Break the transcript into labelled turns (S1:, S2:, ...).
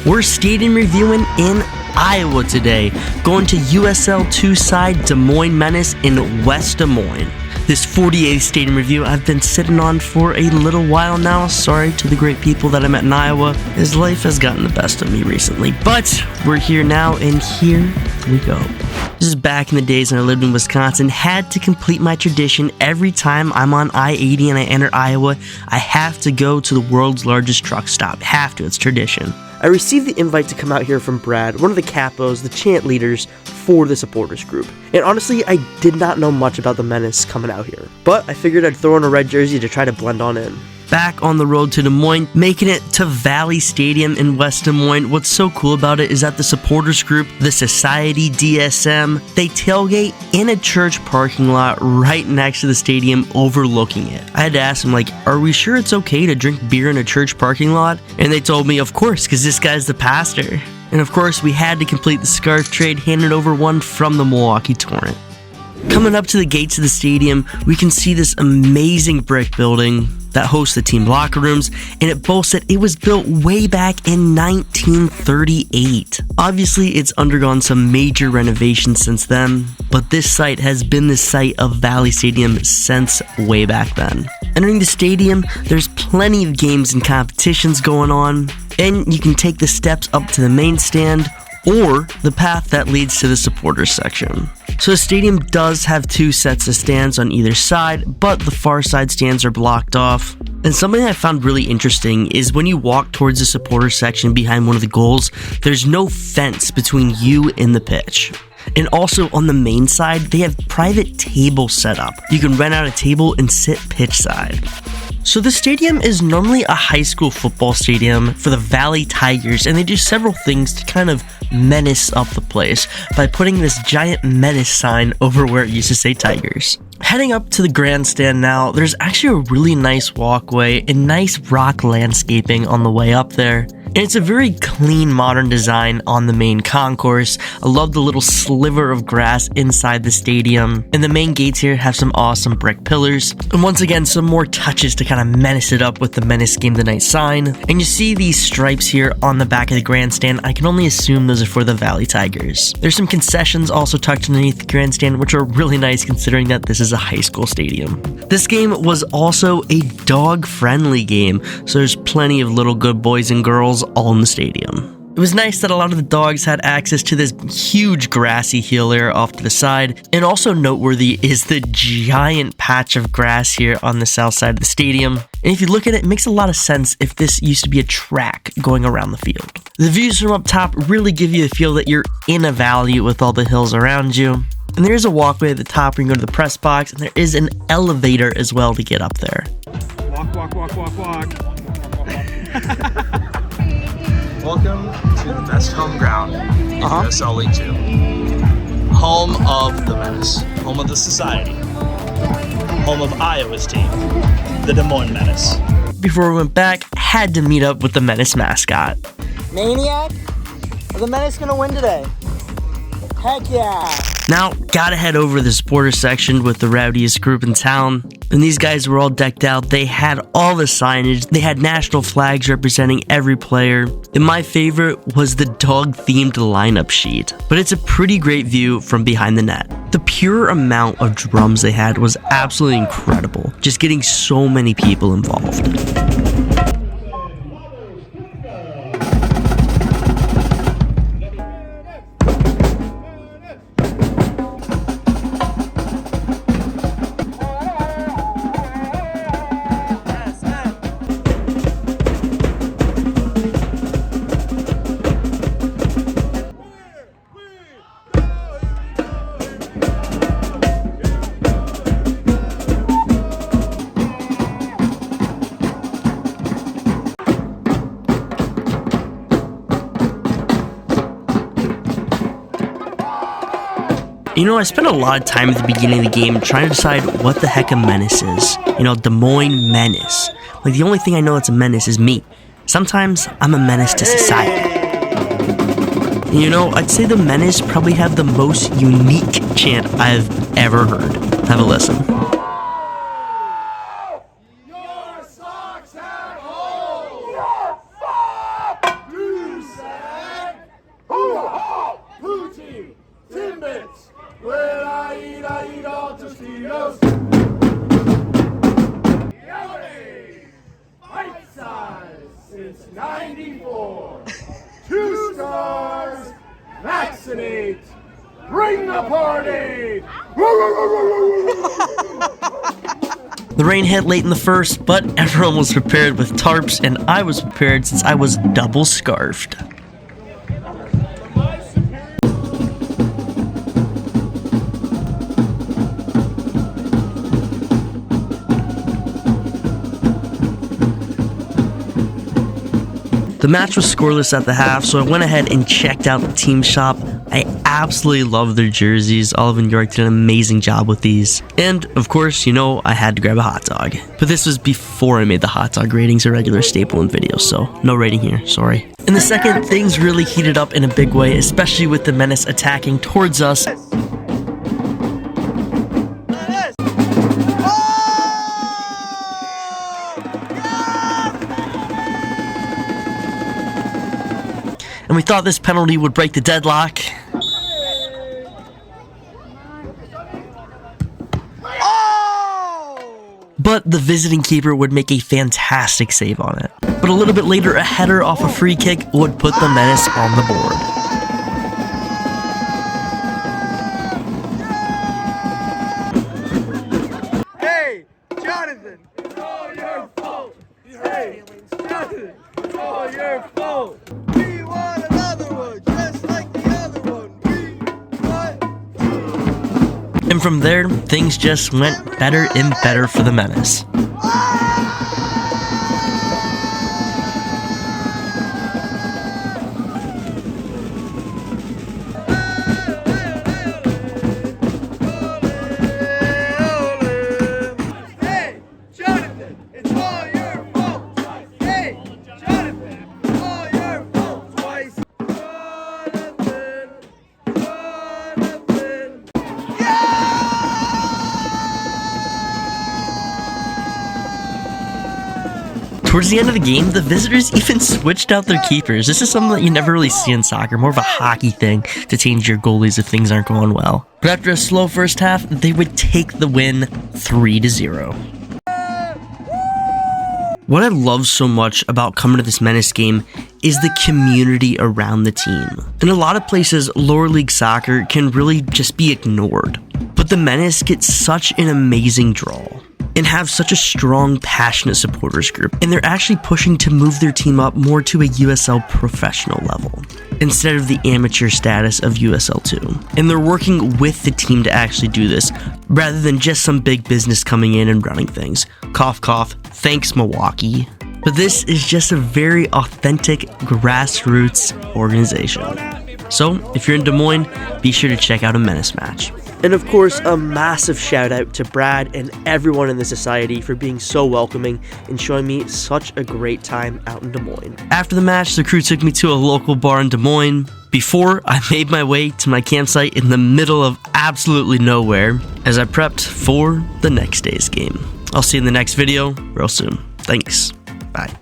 S1: We're stadium reviewing in Iowa today, going to USL 2 side Des Moines Menace in West Des Moines. This 48th stadium review I've been sitting on for a little while now. Sorry to the great people that I met in Iowa, as life has gotten the best of me recently. But we're here now, and here we go. This is back in the days when I lived in Wisconsin. Had to complete my tradition. Every time I'm on I-80 and I enter Iowa, I have to go to the world's largest truck stop. Have to, it's tradition. I received the invite to come out here from Brad, one of the capos, the chant leaders for the supporters group. And honestly, I did not know much about the Menace coming out here, but I figured I'd throw on a red jersey to try to blend on in. Back on the road to Des Moines, making it to Valley Stadium in West Des Moines. What's so cool about it is that the supporters group, the Society DSM, they tailgate in a church parking lot right next to the stadium overlooking it. I had to ask them, like, are we sure it's okay to drink beer in a church parking lot? And they told me, of course, because this guy's the pastor. And of course, we had to complete the scarf trade, handing over one from the Milwaukee Torrent. Coming up to the gates of the stadium, we can see this amazing brick building that hosts the team locker rooms, and it boasts that it was built way back in 1938. Obviously, it's undergone some major renovations since then, but this site has been the site of Valley Stadium since way back then. Entering the stadium, there's plenty of games and competitions going on, and you can take the steps up to the main stand or the path that leads to the supporters section. So the stadium does have two sets of stands on either side, but the far side stands are blocked off. And something I found really interesting is when you walk towards the supporters section behind one of the goals, there's no fence between you and the pitch. And also on the main side, they have private tables set up. You can rent out a table and sit pitch side. So the stadium is normally a high school football stadium for the Valley Tigers, and they do several things to kind of menace up the place by putting this giant menace sign over where it used to say Tigers. Heading up to the grandstand now, there's actually a really nice walkway and nice rock landscaping on the way up there. And it's a very clean, modern design on the main concourse. I love the little sliver of grass inside the stadium. And the main gates here have some awesome brick pillars. And once again, some more touches to kind of menace it up with the Menace Game Tonight sign. And you see these stripes here on the back of the grandstand. I can only assume those are for the Valley Tigers. There's some concessions also tucked underneath the grandstand, which are really nice considering that this is a high school stadium. This game was also a dog-friendly game, so there's plenty of little good boys and girls all in the stadium. It was nice that a lot of the dogs had access to this huge grassy hill area off to the side, and also noteworthy is the giant patch of grass here on the south side of the stadium. And if you look at it, it makes a lot of sense if this used to be a track going around the field. The views from up top really give you a feel that you're in a valley with all the hills around you. And there is a walkway at the top where you can go to the press box, and there is an elevator as well to get up there.
S2: Walk. Welcome to the best home ground in USL League 2. Home of the Menace. Home of the Society. Home of Iowa's team, the Des Moines Menace.
S1: Before we went back, had to meet up with the Menace mascot.
S3: Maniac? Are the Menace gonna win today? Heck yeah!
S1: Now, gotta head over to the supporters section with the rowdiest group in town. And these guys were all decked out. They had all the signage. They had national flags representing every player. And my favorite was the dog-themed lineup sheet. But it's a pretty great view from behind the net. The pure amount of drums they had was absolutely incredible. Just getting so many people involved. You know, I spent a lot of time at the beginning of the game trying to decide what the heck a menace is. You know, Des Moines Menace. Like, the only thing I know that's a menace is me. Sometimes I'm a menace to society. And you know, I'd say the Menace probably have the most unique chant I've ever heard. Have a listen.
S4: Your socks have holes! Your socks! You say vaccinate. Bring the party.
S1: The rain hit late in the first, but everyone was prepared with tarps, and I was prepared since I was double scarfed. The match was scoreless at the half, so I went ahead and checked out the team shop. I absolutely love their jerseys. Olive and York did an amazing job with these. And, of course, you know, I had to grab a hot dog. But this was before I made the hot dog ratings a regular staple in videos, so no rating here, sorry. In the second, things really heated up in a big way, especially with the Menace attacking towards us. And we thought this penalty would break the deadlock. But the visiting keeper would make a fantastic save on it. But a little bit later, a header off a free kick would put the Menace on the board.
S3: Hey, Jonathan, it's all your fault. Hey, Jonathan, it's all your fault. We want another one, just like the other one. We want.
S1: And from there, things just went better and better for the Menace.
S3: Hey, Jonathan, it's all your fault. Hey, Jonathan, it's all your fault. Twice. Jonathan, Jonathan.
S1: Towards the end of the game, the visitors even switched out their keepers. This is something that you never really see in soccer, more of a hockey thing to change your goalies if things aren't going well. But after a slow first half, they would take the win 3-0. What I love so much about coming to this Menace game is the community around the team. In a lot of places, lower league soccer can really just be ignored. But the Menace gets such an amazing draw and have such a strong, passionate supporters group, and they're actually pushing to move their team up more to a USL professional level instead of the amateur status of USL 2. And they're working with the team to actually do this, rather than just some big business coming in and running things. Cough, cough, thanks Milwaukee. But this is just a very authentic grassroots organization. So, if you're in Des Moines, be sure to check out a Menace match. And of course, a massive shout out to Brad and everyone in the society for being so welcoming and showing me such a great time out in Des Moines. After the match, the crew took me to a local bar in Des Moines before I made my way to my campsite in the middle of absolutely nowhere as I prepped for the next day's game. I'll see you in the next video real soon. Thanks. Bye.